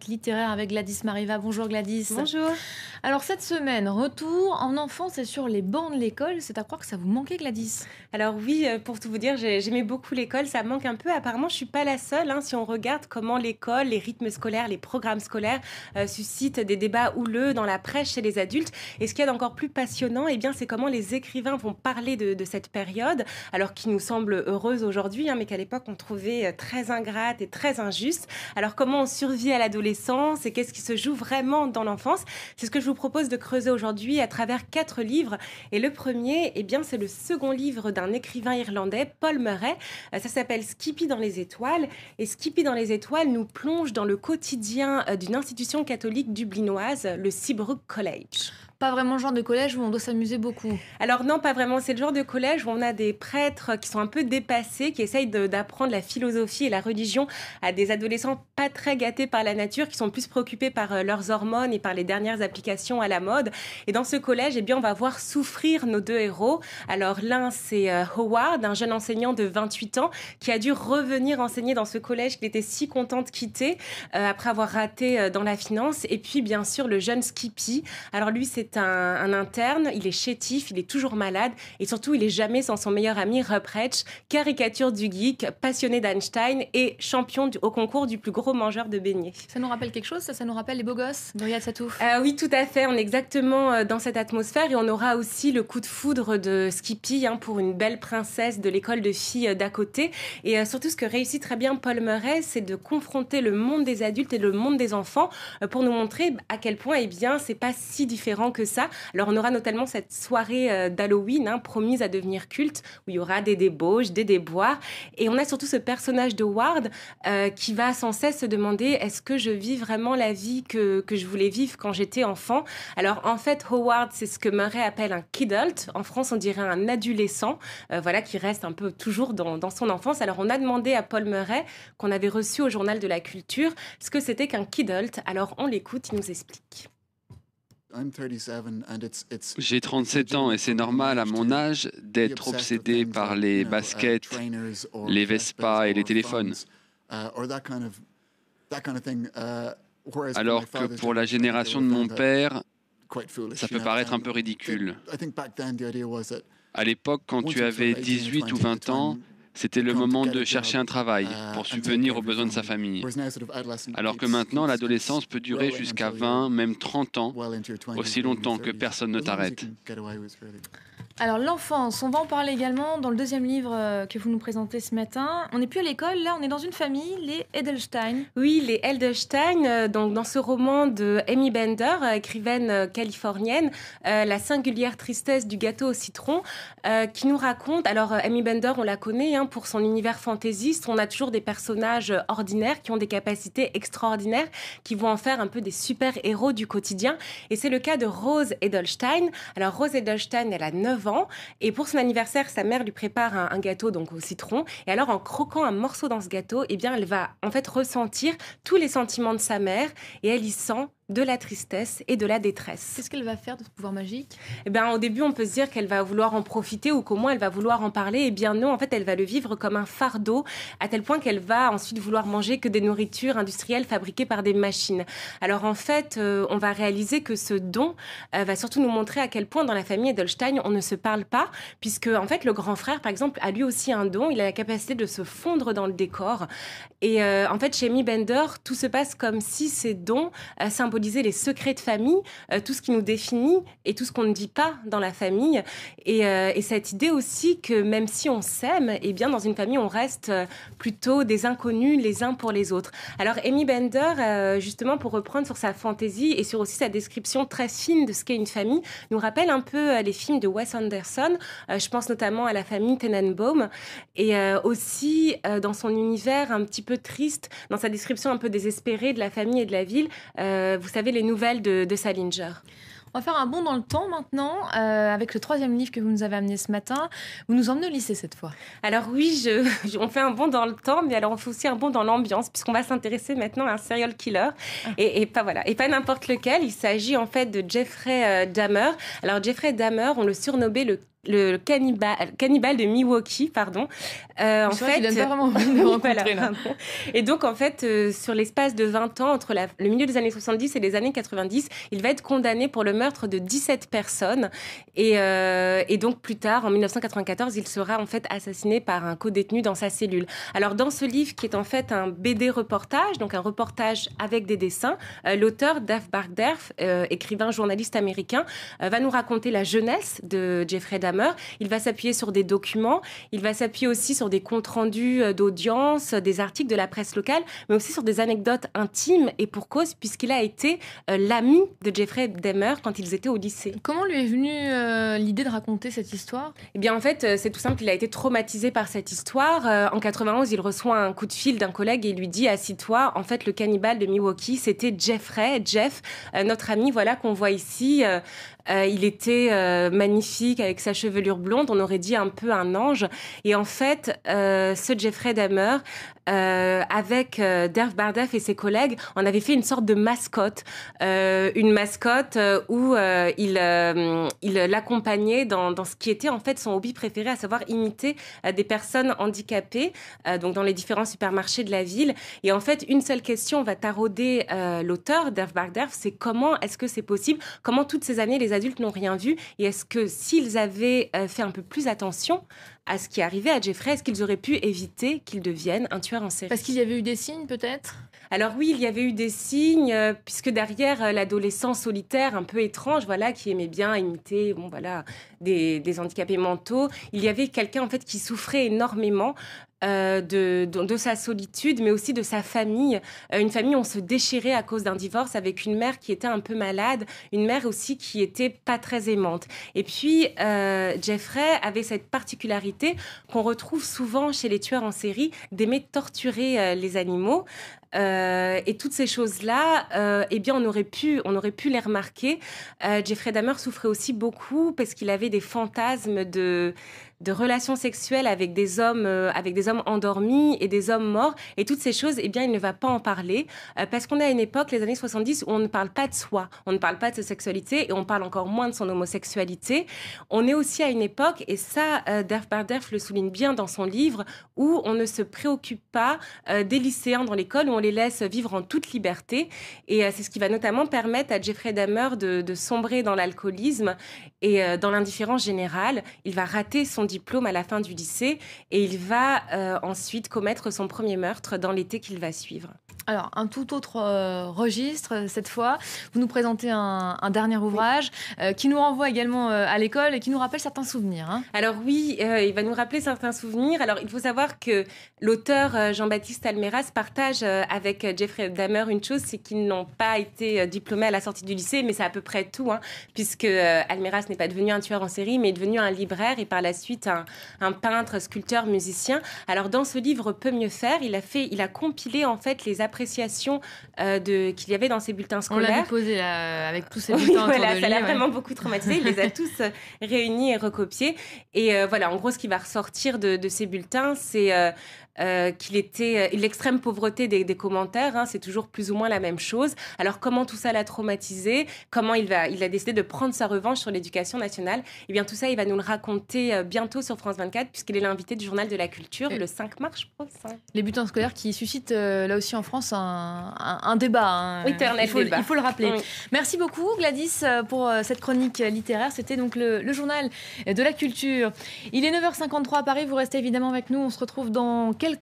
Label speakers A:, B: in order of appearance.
A: Littéraire avec Gladys Mariva. Bonjour Gladys.
B: Bonjour.
A: Alors cette semaine, retour en enfance et sur les bancs de l'école. C'est à croire que ça vous manquait Gladys.
B: Alors oui, pour tout vous dire, j'aimais beaucoup l'école, ça me manque un peu. Apparemment, je suis pas la seule. Si on regarde comment l'école, les rythmes scolaires, les programmes scolaires suscitent des débats houleux dans la presse chez les adultes. Et ce qu'il y a d'encore plus passionnant, c'est comment les écrivains vont parler de cette période, alors qui nous semble heureuse aujourd'hui, mais qu'à l'époque on trouvait très ingrate et très injuste. Alors comment on survit à l'adolescence et qu'est-ce qui se joue vraiment dans l'enfance? C'est ce que je vous propose de creuser aujourd'hui à travers 4 livres. Et le premier, c'est le second livre d'un écrivain irlandais, Paul Murray. Ça s'appelle Skippy dans les étoiles. Et Skippy dans les étoiles nous plonge dans le quotidien d'une institution catholique dublinoise, le Seabrook College.
A: Pas vraiment le genre de collège où on doit s'amuser beaucoup.
B: Alors non, pas vraiment. C'est le genre de collège où on a des prêtres qui sont un peu dépassés, qui essayent d'apprendre la philosophie et la religion à des adolescents pas très gâtés par la nature, qui sont plus préoccupés par leurs hormones et par les dernières applications à la mode. Et dans ce collège, on va voir souffrir nos deux héros. Alors l'un, c'est Howard, un jeune enseignant de 28 ans qui a dû revenir enseigner dans ce collège qu'il était si content de quitter après avoir raté dans la finance. Et puis bien sûr, le jeune Skippy. Alors lui, c'est un interne, il est chétif, il est toujours malade et surtout il est jamais sans son meilleur ami Ruprecht, caricature du geek, passionné d'Einstein et champion au concours du plus gros mangeur de beignets.
A: Ça nous rappelle quelque chose? Ça nous rappelle les beaux gosses de Riyad Satouf?
B: Oui, tout à fait, on est exactement dans cette atmosphère et on aura aussi le coup de foudre de Skippy pour une belle princesse de l'école de filles d'à côté. Et surtout ce que réussit très bien Paul Murray, c'est de confronter le monde des adultes et le monde des enfants pour nous montrer à quel point c'est pas si différent que ça. Alors on aura notamment cette soirée d'Halloween promise à devenir culte où il y aura des débauches, des déboires et on a surtout ce personnage de Ward qui va sans cesse se demander est-ce que je vis vraiment la vie que je voulais vivre quand j'étais enfant. Alors en fait Howard, c'est ce que Murray appelle un kidult, en France on dirait un adolescent qui reste un peu toujours dans son enfance. Alors on a demandé à Paul Murray, qu'on avait reçu au Journal de la Culture, ce que c'était qu'un kidult. Alors on l'écoute, il nous explique.
C: J'ai 37 ans et c'est normal à mon âge d'être obsédé par les baskets, les Vespa et les téléphones. Alors que pour la génération de mon père, ça peut paraître un peu ridicule. À l'époque, quand tu avais 18 ou 20 ans, c'était le moment de chercher un travail pour subvenir aux besoins de sa famille. Alors que maintenant, l'adolescence peut durer jusqu'à 20, même 30 ans, aussi longtemps que personne ne t'arrête.
A: Alors l'enfance, on va en parler également dans le deuxième livre que vous nous présentez ce matin. On n'est plus à l'école, là on est dans une famille, les Edelstein.
B: Oui, les Edelstein, donc dans ce roman de Amy Bender, écrivaine californienne, La singulière tristesse du gâteau au citron, qui nous raconte, alors Amy Bender on la connaît pour son univers fantaisiste, on a toujours des personnages ordinaires qui ont des capacités extraordinaires, qui vont en faire un peu des super-héros du quotidien, et c'est le cas de Rose Edelstein. Alors Rose Edelstein, elle a 9 ans, et pour son anniversaire, sa mère lui prépare un gâteau donc au citron. Et alors, en croquant un morceau dans ce gâteau, elle va en fait ressentir tous les sentiments de sa mère et elle y sent de la tristesse et de la détresse.
A: Qu'est-ce qu'elle va faire de ce pouvoir magique?
B: Au début, on peut se dire qu'elle va vouloir en profiter ou qu'au moins elle va vouloir en parler. Eh bien non, en fait, elle va le vivre comme un fardeau, à tel point qu'elle va ensuite vouloir manger que des nourritures industrielles fabriquées par des machines. Alors en fait, on va réaliser que ce don va surtout nous montrer à quel point dans la famille Edelstein, on ne se parle pas, puisque en fait, le grand frère, par exemple, a lui aussi un don. Il a la capacité de se fondre dans le décor. Et en fait, chez Amy Bender, tout se passe comme si ces dons symbolisaient les secrets de famille, tout ce qui nous définit et tout ce qu'on ne dit pas dans la famille. Et cette idée aussi que même si on s'aime, dans une famille, on reste plutôt des inconnus les uns pour les autres. Alors, Amy Bender, justement, pour reprendre sur sa fantaisie et sur aussi sa description très fine de ce qu'est une famille, nous rappelle un peu les films de Wes Anderson. Je pense notamment à la famille Tenenbaum. Et aussi, dans son univers un petit peu triste, dans sa description un peu désespérée de la famille et de la ville, vous savez, les nouvelles de Salinger.
A: On va faire un bond dans le temps maintenant, avec le troisième livre que vous nous avez amené ce matin. Vous nous emmenez au lycée cette fois.
B: Alors oui, on fait un bond dans le temps, mais alors on fait aussi un bond dans l'ambiance, puisqu'on va s'intéresser maintenant à un serial killer. Et pas n'importe lequel. Il s'agit en fait de Jeffrey Dahmer. Alors Jeffrey Dahmer, on le surnommait cannibale de Milwaukee, pardon.
A: En fait, il donne pas vraiment envie de rencontrer, là.
B: Et donc, en fait, sur l'espace de 20 ans, entre le milieu des années 70 et les années 90, il va être condamné pour le meurtre de 17 personnes. Et donc, plus tard, en 1994, il sera en fait assassiné par un co-détenu dans sa cellule. Alors, dans ce livre, qui est en fait un BD reportage, donc un reportage avec des dessins, l'auteur Derf Barkderf, écrivain, journaliste américain, va nous raconter la jeunesse de Jeffrey Dahmer. Il va s'appuyer sur des documents, il va s'appuyer aussi sur des comptes rendus d'audience, des articles de la presse locale, mais aussi sur des anecdotes intimes, et pour cause, puisqu'il a été l'ami de Jeffrey Dahmer quand ils étaient au lycée.
A: Comment lui est venue l'idée de raconter cette histoire ?
B: Eh bien, en fait, c'est tout simple, il a été traumatisé par cette histoire. En 91, il reçoit un coup de fil d'un collègue et il lui dit « Assis-toi, en fait, le cannibale de Milwaukee, c'était Jeff, notre ami, voilà, qu'on voit ici. Il était magnifique avec sa chevelure blonde, on aurait dit un peu un ange. Et en fait, ce Jeffrey Dahmer, avec Derf Barkderf et ses collègues, on avait fait une sorte de mascotte. Une mascotte où il l'accompagnait dans ce qui était en fait son hobby préféré, à savoir imiter des personnes handicapées, donc dans les différents supermarchés de la ville. Et en fait, une seule question va tarauder l'auteur, Derf Barkderf, c'est comment est-ce que c'est possible ? Comment toutes ces années, les adultes n'ont rien vu, et est-ce que s'ils avaient fait un peu plus attention à ce qui arrivait à Jeffrey, est-ce qu'ils auraient pu éviter qu'il devienne un tueur en série ?
A: Parce qu'il y avait eu des signes, peut-être ?
B: Alors oui, il y avait eu des signes, puisque derrière l'adolescent solitaire, un peu étrange, voilà, qui aimait bien imiter, des handicapés mentaux, il y avait quelqu'un en fait qui souffrait énormément de sa solitude, mais aussi de sa famille. Une famille où on se déchirait à cause d'un divorce, avec une mère qui était un peu malade, une mère aussi qui était pas très aimante. Et puis, Jeffrey avait cette particularité qu'on retrouve souvent chez les tueurs en série, d'aimer torturer les animaux. Et toutes ces choses-là, eh bien, on aurait pu les remarquer. Jeffrey Dahmer souffrait aussi beaucoup parce qu'il avait des fantasmes de relations sexuelles avec des hommes endormis et des hommes morts. Et toutes ces choses, eh bien, il ne va pas en parler parce qu'on est à une époque, les années 70, où on ne parle pas de soi, on ne parle pas de sa sexualité et on parle encore moins de son homosexualité. On est aussi à une époque, et ça, Derf Barkderf le souligne bien dans son livre, où on ne se préoccupe pas des lycéens dans l'école, où on les laisse vivre en toute liberté. Et c'est ce qui va notamment permettre à Jeffrey Dahmer de sombrer dans l'alcoolisme et dans l'indifférence générale. Il va rater son diplôme à la fin du lycée et il va ensuite commettre son premier meurtre dans l'été qu'il va suivre.
A: Alors, un tout autre registre, cette fois. Vous nous présentez un dernier ouvrage qui nous renvoie également à l'école et qui nous rappelle certains souvenirs. Hein.
B: Alors oui, il va nous rappeler certains souvenirs. Alors, il faut savoir que l'auteur Jean-Baptiste Almeras partage avec Jeffrey Dahmer une chose, c'est qu'ils n'ont pas été diplômés à la sortie du lycée, mais c'est à peu près tout, hein, puisque Almeras n'est pas devenu un tueur en série, mais est devenu un libraire et par la suite un peintre, sculpteur, musicien. Alors, dans ce livre Peut mieux faire, il a compilé en fait les appréciations qu'il y avait dans ses bulletins scolaires.
A: On l'a déposé avec tous ces bulletins autour de lui.
B: Ça l'a vraiment beaucoup traumatisé. Il les a tous réunis et recopiés. Et voilà, en gros, ce qui va ressortir de ces bulletins, c'est qu'il était l'extrême pauvreté des commentaires, hein, c'est toujours plus ou moins la même chose. Alors comment tout ça l'a traumatisé, comment il a décidé de prendre sa revanche sur l'éducation nationale, et bien tout ça il va nous le raconter bientôt sur France 24 puisqu'il est l'invité du Journal de la Culture le 5 mars, je pense.
A: Les bulletins scolaires qui suscitent là aussi en France un débat. Hein.
B: Éternel débat.
A: Il faut le rappeler.
B: Oui.
A: Merci beaucoup Gladys pour cette chronique littéraire. C'était donc le Journal de la Culture. Il est 9h53 à Paris, vous restez évidemment avec nous. On se retrouve dans quelques